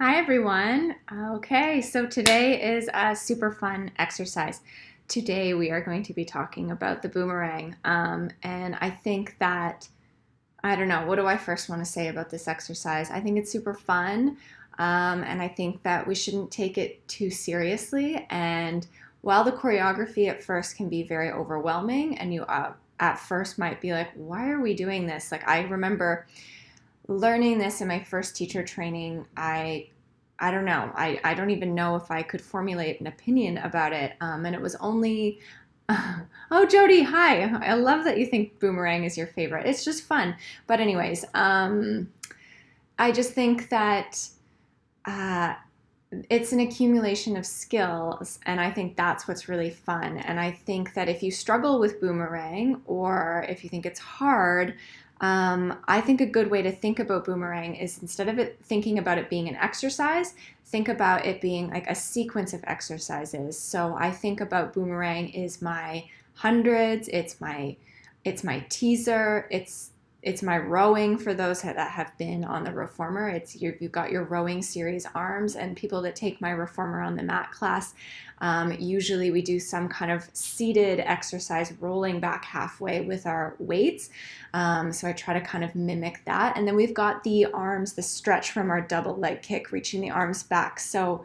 Hi everyone. Okay, so today is a super fun exercise. Today we are going to be talking about the boomerang. And I think that, I don't know, what do I first want to say about this exercise? I think it's super fun. And I think that we shouldn't take it too seriously. And while the choreography at first can be very overwhelming, and you at first might be like, why are we doing this? Like, I remember learning this in my first teacher training. I don't know. I don't even know if I could formulate an opinion about it. And it was only, oh, Jody, hi. I love that you think Boomerang is your favorite. It's just fun. But, anyways, I just think that uh, it's an accumulation of skills, and I think that's what's really fun. And I think that if you struggle with boomerang or if you think it's hard, I think a good way to think about boomerang is instead of thinking about it being an exercise, think about it being like a sequence of exercises. So I think about boomerang is my hundreds, it's my teaser, it's my rowing for those that have been on the reformer. You've got your rowing series arms, and people that take my reformer on the mat class, usually we do some kind of seated exercise, rolling back halfway with our weights. So I try to kind of mimic that. And then we've got the arms, the stretch from our double leg kick, reaching the arms back. So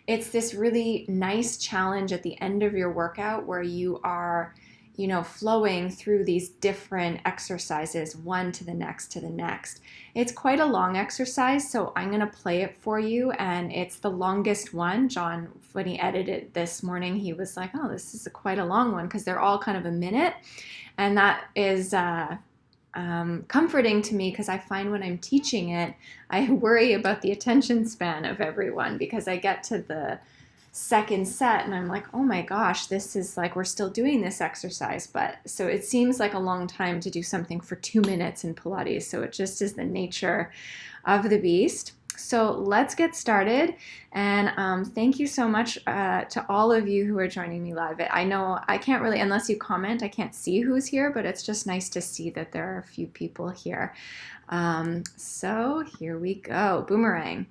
it's this really nice challenge at the end of your workout where you are flowing through these different exercises, one to the next to the next. It's quite a long exercise, so I'm going to play it for you, and it's the longest one. John, when he edited this morning, he was like, oh, this is quite a long one, because they're all kind of a minute, and that is comforting to me, because I find when I'm teaching it, I worry about the attention span of everyone, because I get to the second set and I'm like, oh my gosh, this is like, we're still doing this exercise. But so it seems like a long time to do something for 2 minutes in Pilates. So it just is the nature of the beast. So let's get started. And thank you so much to all of you who are joining me live. I know I can't really, unless you comment, I can't see who's here, but it's just nice to see that there are a few people here. So here we go. Boomerang.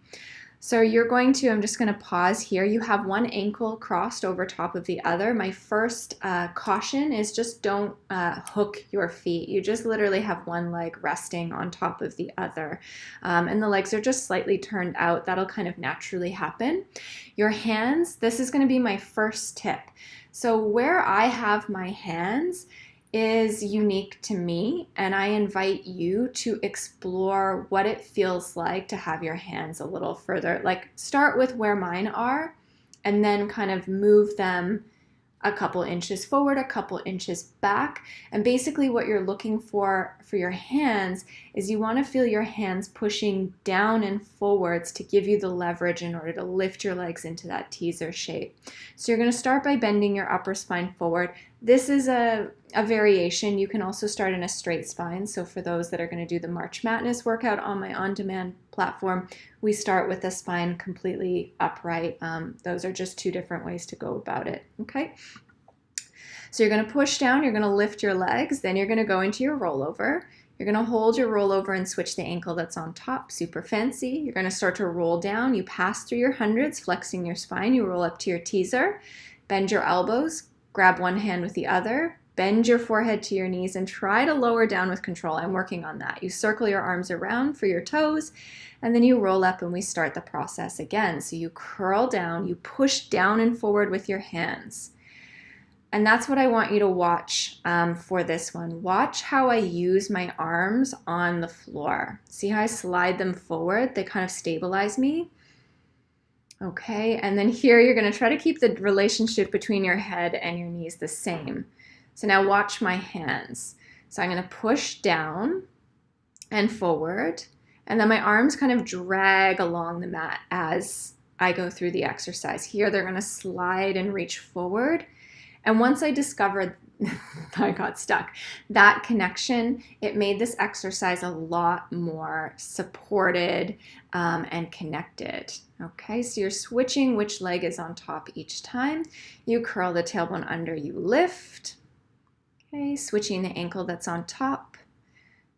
So I'm just going to pause here. You have one ankle crossed over top of the other. My first caution is just don't hook your feet. You just literally have one leg resting on top of the other. And the legs are just slightly turned out. That'll kind of naturally happen. Your hands, this is going to be my first tip. So where I have my hands is unique to me, and I invite you to explore what it feels like to have your hands a little further. Like, start with where mine are and then kind of move them a couple inches forward, a couple inches back. And basically what you're looking for your hands is you want to feel your hands pushing down and forwards to give you the leverage in order to lift your legs into that teaser shape. So you're going to start by bending your upper spine forward. This is a variation. You can also start in a straight spine. So for those that are going to do the March Matness workout on my on-demand platform, we start with the spine completely upright. Those are just two different ways to go about it. Okay. So you're going to push down, you're going to lift your legs, then you're going to go into your rollover. You're going to hold your rollover and switch the ankle that's on top, super fancy. You're going to start to roll down. You pass through your hundreds, flexing your spine. You roll up to your teaser, bend your elbows, grab one hand with the other, bend your forehead to your knees, and try to lower down with control. I'm working on that. You circle your arms around for your toes, and then you roll up and we start the process again. So you curl down, you push down and forward with your hands. And that's what I want you to watch for this one. Watch how I use my arms on the floor. See how I slide them forward? They kind of stabilize me. Okay, and then here you're going to try to keep the relationship between your head and your knees the same. So now watch my hands. So I'm going to push down and forward, and then my arms kind of drag along the mat as I go through the exercise. Here they're going to slide and reach forward. And once I discovered I got stuck, that connection, it made this exercise a lot more supported and connected. Okay, so you're switching which leg is on top each time. You curl the tailbone under, you lift. Okay, switching the ankle that's on top.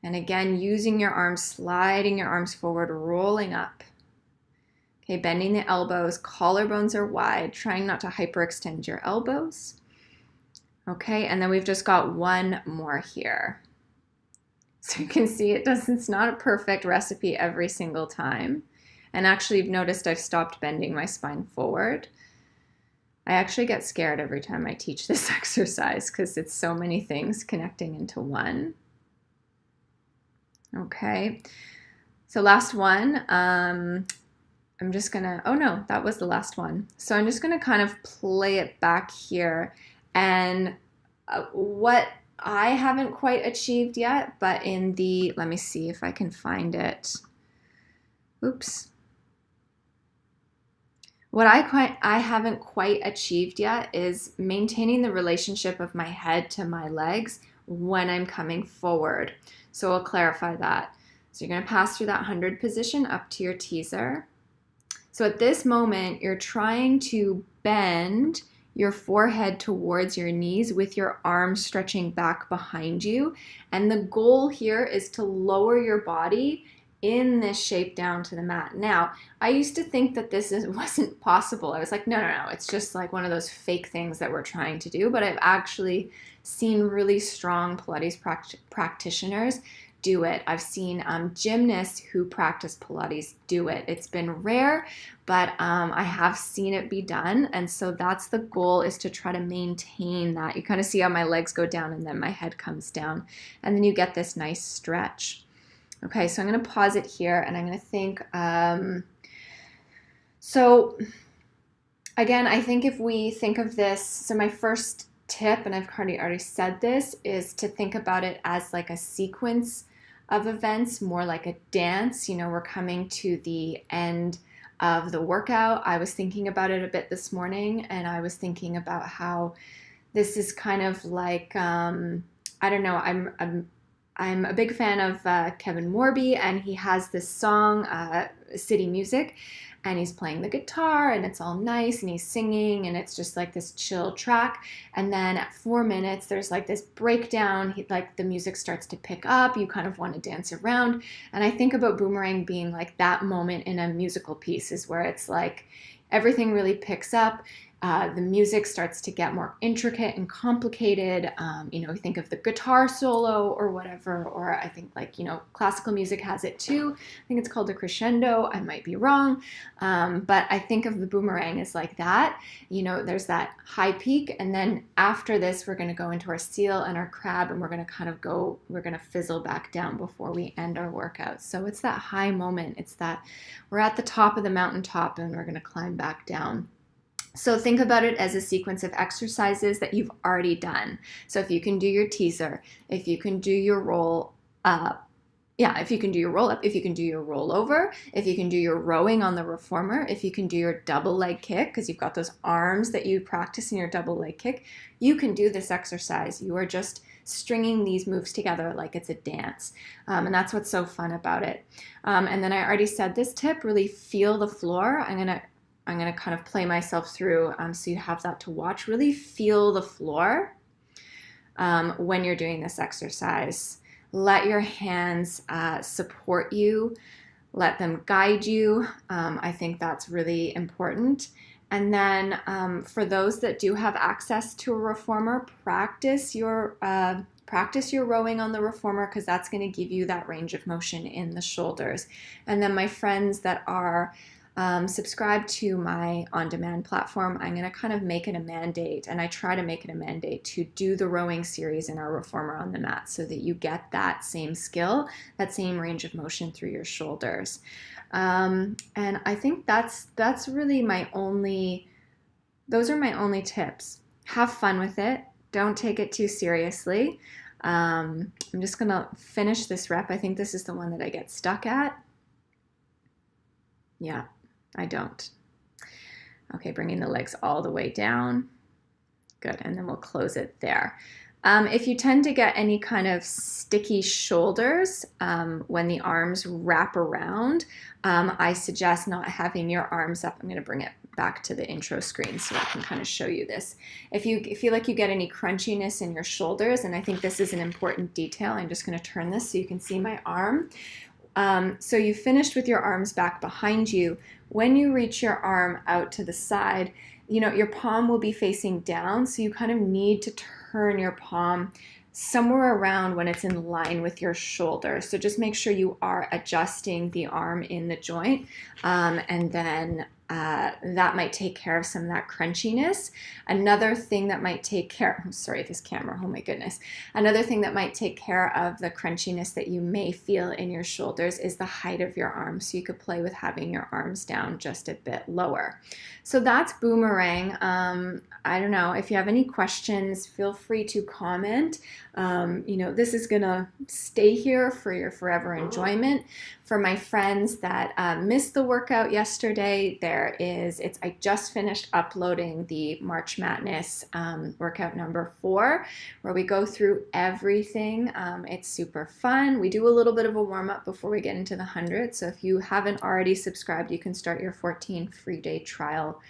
And again, using your arms, sliding your arms forward, rolling up. Okay, bending the elbows, collarbones are wide, trying not to hyperextend your elbows. Okay, and then we've just got one more here. So you can see it's not a perfect recipe every single time. And actually, you've noticed I've stopped bending my spine forward. I actually get scared every time I teach this exercise because it's so many things connecting into one. Okay, so last one. I'm just gonna, oh no, that was the last one. So I'm just gonna kind of play it back here. And what I haven't quite achieved yet, but in the, let me see if I can find it. Oops. What I haven't quite achieved yet is maintaining the relationship of my head to my legs when I'm coming forward. So I'll clarify that. So you're gonna pass through that 100 position up to your teaser. So at this moment, you're trying to bend your forehead towards your knees with your arms stretching back behind you. And the goal here is to lower your body in this shape down to the mat. Now, I used to think that this wasn't possible. I was like, no, it's just like one of those fake things that we're trying to do. But I've actually seen really strong Pilates practitioners do it. I've seen gymnasts who practice Pilates do it. It's been rare, but I have seen it be done. And so that's the goal, is to try to maintain that. You kind of see how my legs go down and then my head comes down. And then you get this nice stretch. Okay, so I'm going to pause it here and I'm going to think. So again, I think if we think of this, so my first tip, and I've already said this, is to think about it as like a sequence of events, more like a dance. You know, we're coming to the end of the workout. I was thinking about it a bit this morning, and I was thinking about how this is kind of like, I don't know, I'm a big fan of Kevin Morby, and he has this song, City Music, and he's playing the guitar, and it's all nice, and he's singing, and it's just like this chill track. And then at 4 minutes, there's like this breakdown, like the music starts to pick up, you kind of want to dance around. And I think about Boomerang being like that moment in a musical piece, is where it's like everything really picks up. The music starts to get more intricate and complicated. You know, think of the guitar solo or whatever, or I think like, you know, classical music has it too. I think it's called a crescendo. I might be wrong. But I think of the Boomerang as like that. You know, there's that high peak. And then after this, we're going to go into our seal and our crab, and we're going to fizzle back down before we end our workout. So it's that high moment. It's that we're at the top of the mountaintop and we're going to climb back down. So think about it as a sequence of exercises that you've already done. So if you can do your teaser, if you can do your roll up, if you can do your roll up, if you can do your rollover, if you can do your rowing on the reformer, if you can do your double leg kick, because you've got those arms that you practice in your double leg kick, you can do this exercise. You are just stringing these moves together like it's a dance. And that's what's so fun about it. And then I already said this tip, really feel the floor. I'm going to kind of play myself through so you have that to watch. Really feel the floor when you're doing this exercise. Let your hands support you. Let them guide you. I think that's really important. And then for those that do have access to a reformer, practice your rowing on the reformer, because that's going to give you that range of motion in the shoulders. And then my friends that are subscribe to my on-demand platform, I'm going to kind of make it a mandate, and I try to make it a mandate to do the rowing series in our reformer on the mat so that you get that same skill, that same range of motion through your shoulders. And I think that's really those are my only tips. Have fun with it. Don't take it too seriously. I'm just going to finish this rep. I think this is the one that I get stuck at. Yeah. I don't. Okay, bringing the legs all the way down. Good, and then we'll close it there. If you tend to get any kind of sticky shoulders when the arms wrap around, I suggest not having your arms up. I'm going to bring it back to the intro screen so I can kind of show you this. If you feel like you get any crunchiness in your shoulders, and I think this is an important detail, I'm just going to turn this so you can see my arm. So you finished with your arms back behind you. When you reach your arm out to the side, your palm will be facing down, so you kind of need to turn your palm somewhere around when it's in line with your shoulder. So just make sure you are adjusting the arm in the joint, and then that might take care of some of that crunchiness. Another thing that might take care, sorry, this camera, oh my goodness. Another thing that might take care of the crunchiness that you may feel in your shoulders is the height of your arms. So you could play with having your arms down just a bit lower. So that's Boomerang. I don't know, if you have any questions, feel free to comment. This is gonna stay here for your forever enjoyment. For my friends that missed the workout yesterday, I just finished uploading the March Madness workout number 4, where we go through everything. It's super fun. We do a little bit of a warm-up before we get into the 100. So if you haven't already subscribed, you can start your 14 free day trial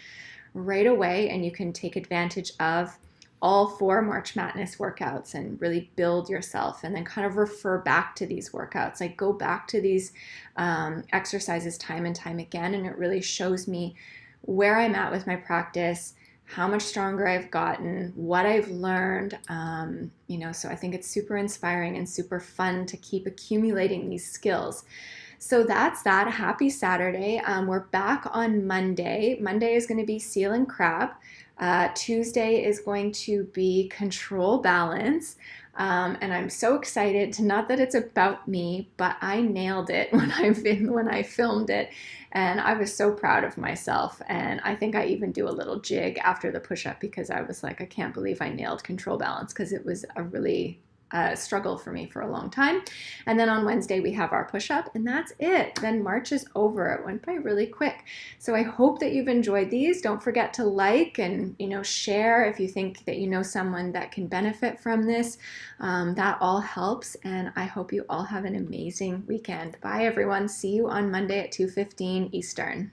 right away, and you can take advantage of all 4 March Madness workouts and really build yourself, and then kind of refer back to these workouts. Like, go back to these exercises time and time again, and it really shows me where I'm at with my practice, how much stronger I've gotten, what I've learned. So I think it's super inspiring and super fun to keep accumulating these skills. So that's that. Happy Saturday. We're back on Monday. Monday is going to be seal and crab. Tuesday is going to be control balance. And I'm so excited to, not that it's about me, but I nailed it when I filmed it. And I was so proud of myself. And I think I even do a little jig after the push-up, because I was like, I can't believe I nailed control balance, because it was a really struggle for me for a long time. And then on Wednesday we have our push-up, and that's it. Then March is over. It went by really quick. So I hope that you've enjoyed these. Don't forget to like and share if you think that you know someone that can benefit from this. That all helps, and I hope you all have an amazing weekend. Bye everyone. See you on Monday at 2:15 Eastern.